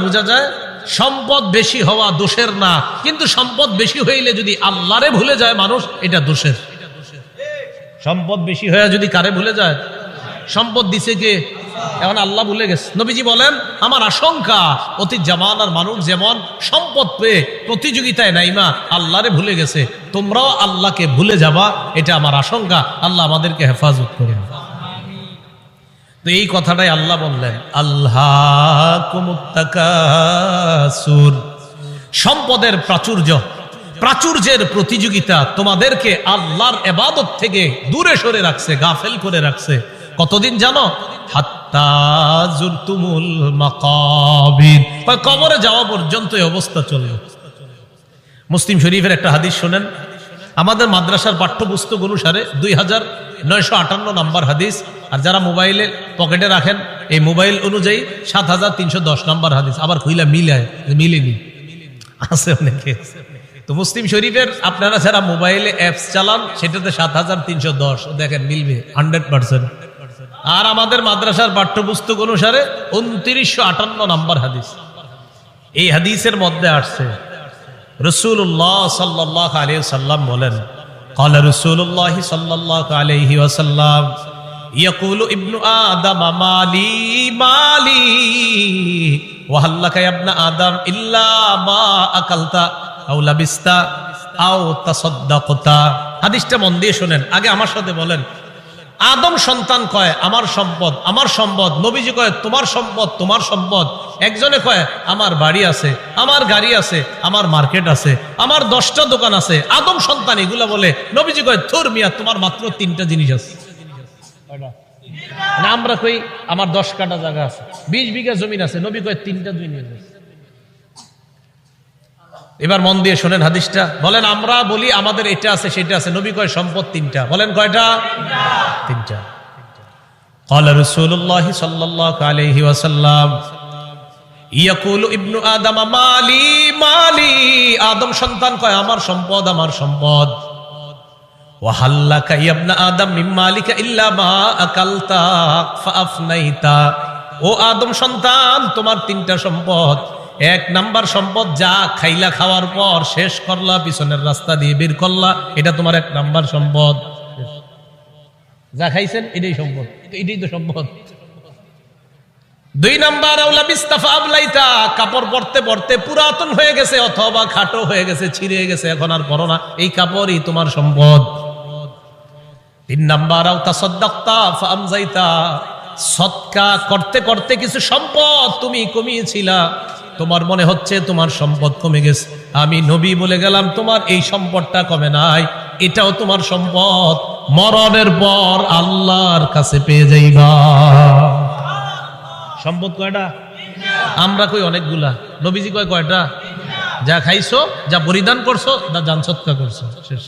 বোঝা যায় সম্পদ বেশি হওয়া দোষের না, কিন্তু সম্পদ বেশি হইলে যদি আল্লাহরে ভুলে যায় মানুষ, এটা দোষের। সম্পদ বেশি হয়ে যদি কারে ভুলে যায়? সম্পদ দিছে কে? এখন আল্লাহ ভুলে গেছে। নবীজি বলেন, আমার আশঙ্কা অতীত জামানার মানুষ যেমন সম্পদ পেয়ে প্রতিযোগিতায় নাইমা আল্লাহরে ভুলে গেছে, তোমরাও আল্লাহকে ভুলে যাবা, এটা আমার আশঙ্কা। আল্লাহ আমাদেরকে হেফাজত করে। তো এই কথাটাই আল্লাহ বললেন, আল্লাহকুমুত তাকাসুর, সম্পদের প্রাচুর্যের প্রতিযোগিতা তোমাদেরকে আল্লাহর ইবাদত থেকে দূরে সরে রাখছে, গাফেল করে রাখছে। কতদিন জানো? হাত্তা যুরতুমুল মাকাবির, কবরে যাওয়া পর্যন্ত এই অবস্থা চলবে। মুসলিম শরীফের একটা হাদিস শুনেন, আমাদের মাদ্রাসার পাঠ্যপুস্তক অনুসারে 2958 নম্বর হাদিস, আর যারা মোবাইলে পকেটে রাখেন এই মোবাইল অনুযায়ী 7310 নম্বর হাদিস। আবার কইলা মিলেনি আছে অনেকে। তো মুসলিম শরীফের আপনারা যারা মোবাইলে অ্যাপস চালান সেটাতে 7310 দেখেন মিলবে 100%। আর আমাদের মাদ্রাসার পাঠ্যপুস্তক অনুসারে 2958 নম্বর হাদিস। এই হাদিসের মধ্যে আসছে রাসূলুল্লাহ সাল্লাল্লাহু আলাইহি ওয়াসাল্লাম বলেন, قال رسول الله صلى الله عليه وسلم يقول ابن آدم مالي مالي وهل لك يا ابن آدم إلا ما أكلت أو لبست أو تصدقت। হাদিসটা মন দিয়ে শুনেন, আগে আমার সাথে বলেন। আদম সন্তান কয় আমার সম্পদ আমার সম্পদ, নবীজি কয় তোমার সম্পদ তোমার সম্পদ। একজনে কয় আমার বাড়ি আছে, আমার গাড়ি আছে, আমার মার্কেট আছে, আমার 10টা দোকান আছে। আদম সন্তান এগুলা বলে, নবীজি কয় থুর মিয়া, তোমার মাত্র 3টা জিনিস আছে। না আমরা কই আমার 10 কাঠা জায়গা আছে, 20 বিঘা জমিন আছে, নবী কয় 3টা জিনিস আছে। এবার মন দিয়ে শোনেন হাদিসটা, বলেন আমরা বলি আমাদের এটা আছে সেটা আছে, নবী কয় সম্পদ 3টা। বলেন কয়টা? 3টা। قال رسول الله صلى الله عليه وسلم يقول ابن آدم مالي مالي, আদম সন্তান কয় আমার সম্পদ আমার সম্পদ। وهل لك يا ابن آدم من مالك إلا ما أكلت فأفنيت, ও আদম সন্তান তোমার 3টা সম্পদ। 1 নাম্বার সম্পদ যা খাইলা, খাওয়ার পর শেষ করলা, পিছনের রাস্তা দিয়ে বের করলা, এটা তোমার 1 নাম্বার সম্পদ। যা খাইছেন এটাই সম্পদ, এটাই তো সম্পদ। 2 নাম্বার আউলা বিস্তাফা আবলাইতা, কাপড় পরতে পরতে পুরাতন হয়ে গেছে অথবা খাটো হয়ে গেছে, ছিঁড়ে গেছে, এখন আর পরো না, এই কাপড়ই তোমার সম্পদ। 3 নাম্বার আও তাসাদদাকতা ফাআমজাইতা, সদকা করতে করতে কিছু সম্পদ তুমি কমিয়েছিলা, তোমার মনে হচ্ছে তোমার সম্পদ কমে গেছে, আমি নবী বলে গেলাম তোমার এই সম্পদটা কমে নাই, এটাও তোমার সম্পদ, মরণের পর আল্লাহর কাছে পেয়ে যাইবা। সম্পদ কয়টা? আমরা কই অনেকগুলা, নবীজি কয় কয়টা? যা খাইছো, যা পরিধান করছো, যা জান সৎকা করছো, শেষ।